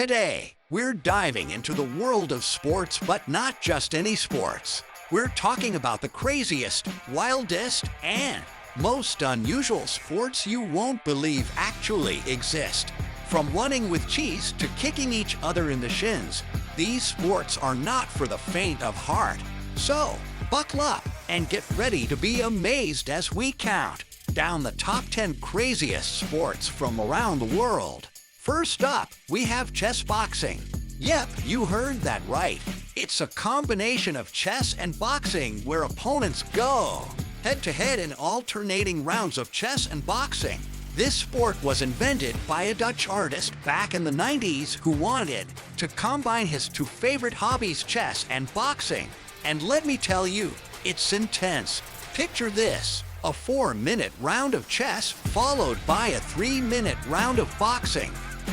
Today, we're diving into the world of sports, but not just any sports. We're talking about the craziest, wildest, and most unusual sports you won't believe actually exist. From running with cheese to kicking each other in the shins, these sports are not for the faint of heart. So, buckle up and get ready to be amazed as we count down the top 10 craziest sports from around the world. First up, we have chess boxing. Yep, you heard that right. It's a combination of chess and boxing where opponents go head-to-head in alternating rounds of chess and boxing. This sport was invented by a Dutch artist back in the 90s who wanted to combine his two favorite hobbies, chess and boxing. And let me tell you, it's intense. Picture this: a 4-minute round of chess followed by a 3-minute round of boxing.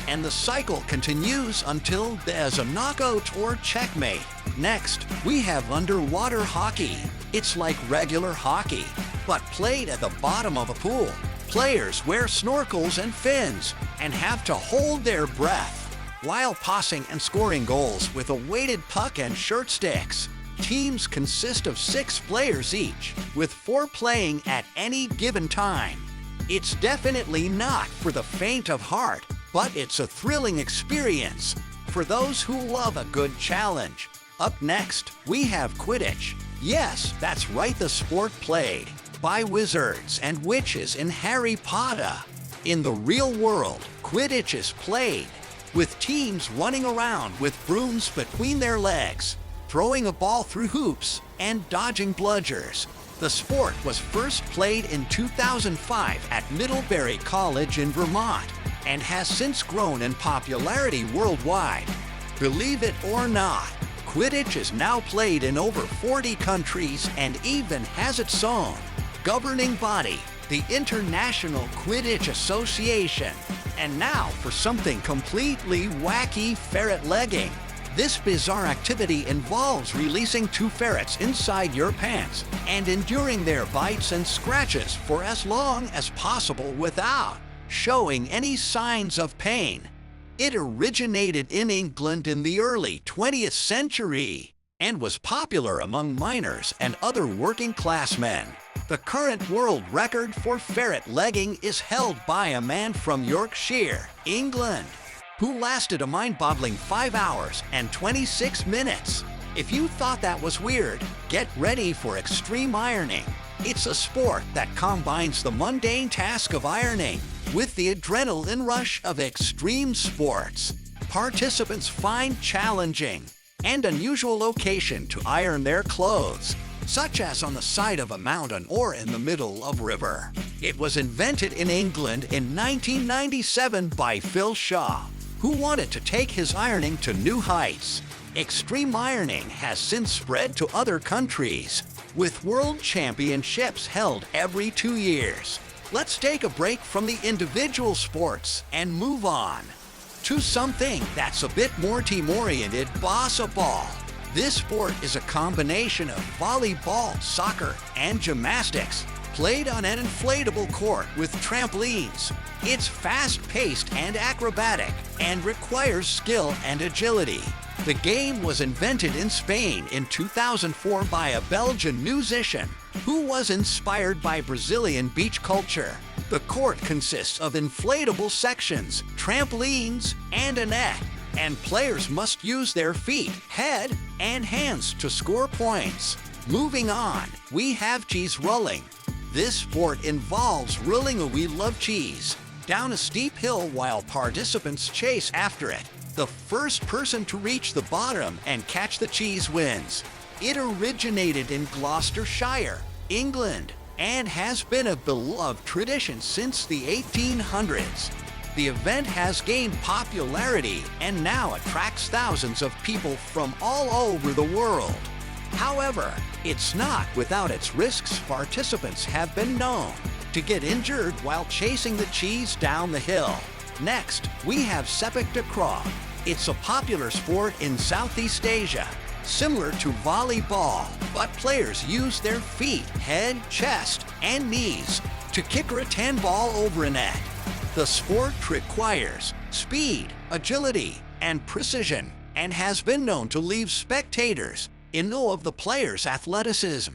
And the cycle continues until there's a knockout or checkmate. Next, we have underwater hockey. It's like regular hockey, but played at the bottom of a pool. Players wear snorkels and fins and have to hold their breath while passing and scoring goals with a weighted puck and shirt sticks. Teams consist of 6 players each, with 4 playing at any given time. It's definitely not for the faint of heart, but it's a thrilling experience for those who love a good challenge. Up next, we have Quidditch. Yes, that's right, the sport played by wizards and witches in Harry Potter. In the real world, Quidditch is played with teams running around with brooms between their legs, throwing a ball through hoops, and dodging bludgers. The sport was first played in 2005 at Middlebury College in Vermont and has since grown in popularity worldwide. Believe it or not, Quidditch is now played in over 40 countries and even has its own governing body, the International Quidditch Association. And now for something completely wacky: ferret legging. This bizarre activity involves releasing 2 ferrets inside your pants and enduring their bites and scratches for as long as possible without showing any signs of pain. It originated in England in the early 20th century and was popular among miners and other working-class men. The current world record for ferret legging is held by a man from Yorkshire, England, who lasted a mind-boggling 5 hours and 26 minutes. If you thought that was weird, get ready for extreme ironing. It's a sport that combines the mundane task of ironing with the adrenaline rush of extreme sports. Participants find challenging and unusual location to iron their clothes, such as on the side of a mountain or in the middle of a river. It was invented in England in 1997 by Phil Shaw, who wanted to take his ironing to new heights. Extreme ironing has since spread to other countries, with world championships held every 2 years. Let's take a break from the individual sports and move on to something that's a bit more team-oriented: basketball. This sport is a combination of volleyball, soccer, and gymnastics, played on an inflatable court with trampolines. It's fast-paced and acrobatic and requires skill and agility. The game was invented in Spain in 2004 by a Belgian musician who was inspired by Brazilian beach culture. The court consists of inflatable sections, trampolines, and a net, and players must use their feet, head, and hands to score points. Moving on, we have cheese rolling. This sport involves rolling a wheel of cheese down a steep hill while participants chase after it. The first person to reach the bottom and catch the cheese wins. It originated in Gloucestershire, England, and has been a beloved tradition since the 1800s. The event has gained popularity and now attracts thousands of people from all over the world. However, it's not without its risks. Participants have been known to get injured while chasing the cheese down the hill. Next, we have sepak takraw. It's a popular sport in Southeast Asia, similar to volleyball, but players use their feet, head, chest, and knees to kick or a ball over a net. The sport requires speed, agility, and precision, and has been known to leave spectators in awe of the player's athleticism.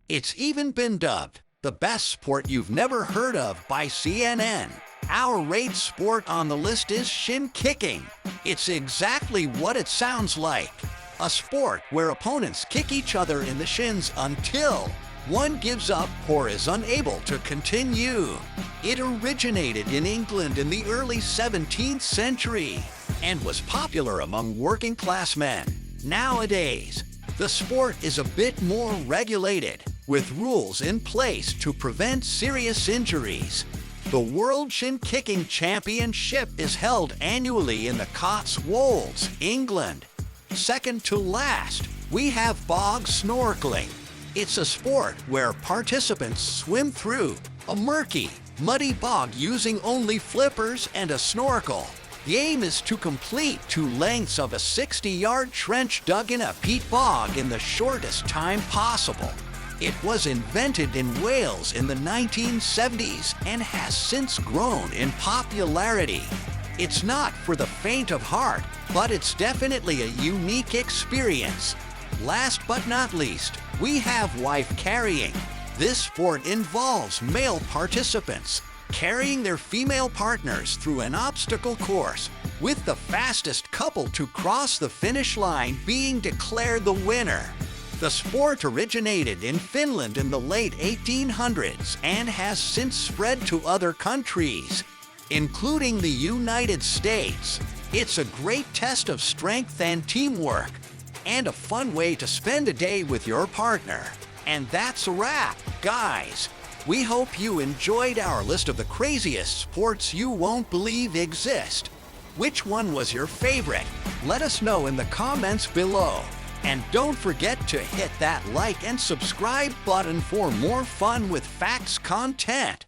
It's even been dubbed the best sport you've never heard of by CNN. Our eighth sport on the list is shin kicking. It's exactly what it sounds like. A sport where opponents kick each other in the shins until one gives up or is unable to continue. It originated in England in the early 17th century and was popular among working-class men. Nowadays, the sport is a bit more regulated, with rules in place to prevent serious injuries. The World Shin Kicking Championship is held annually in the Cotswolds, England. Second to last, we have bog snorkeling. It's a sport where participants swim through a murky, muddy bog using only flippers and a snorkel. The aim is to complete 2 lengths of a 60-yard trench dug in a peat bog in the shortest time possible. It was invented in Wales in the 1970s and has since grown in popularity. It's not for the faint of heart, but it's definitely a unique experience. Last but not least, we have wife carrying. This sport involves male participants carrying their female partners through an obstacle course, with the fastest couple to cross the finish line being declared the winner. The sport originated in Finland in the late 1800s and has since spread to other countries, including the United States. It's a great test of strength and teamwork, and a fun way to spend a day with your partner. And that's a wrap, guys. We hope you enjoyed our list of the craziest sports you won't believe exist. Which one was your favorite? Let us know in the comments below. And don't forget to hit that like and subscribe button for more fun with facts content.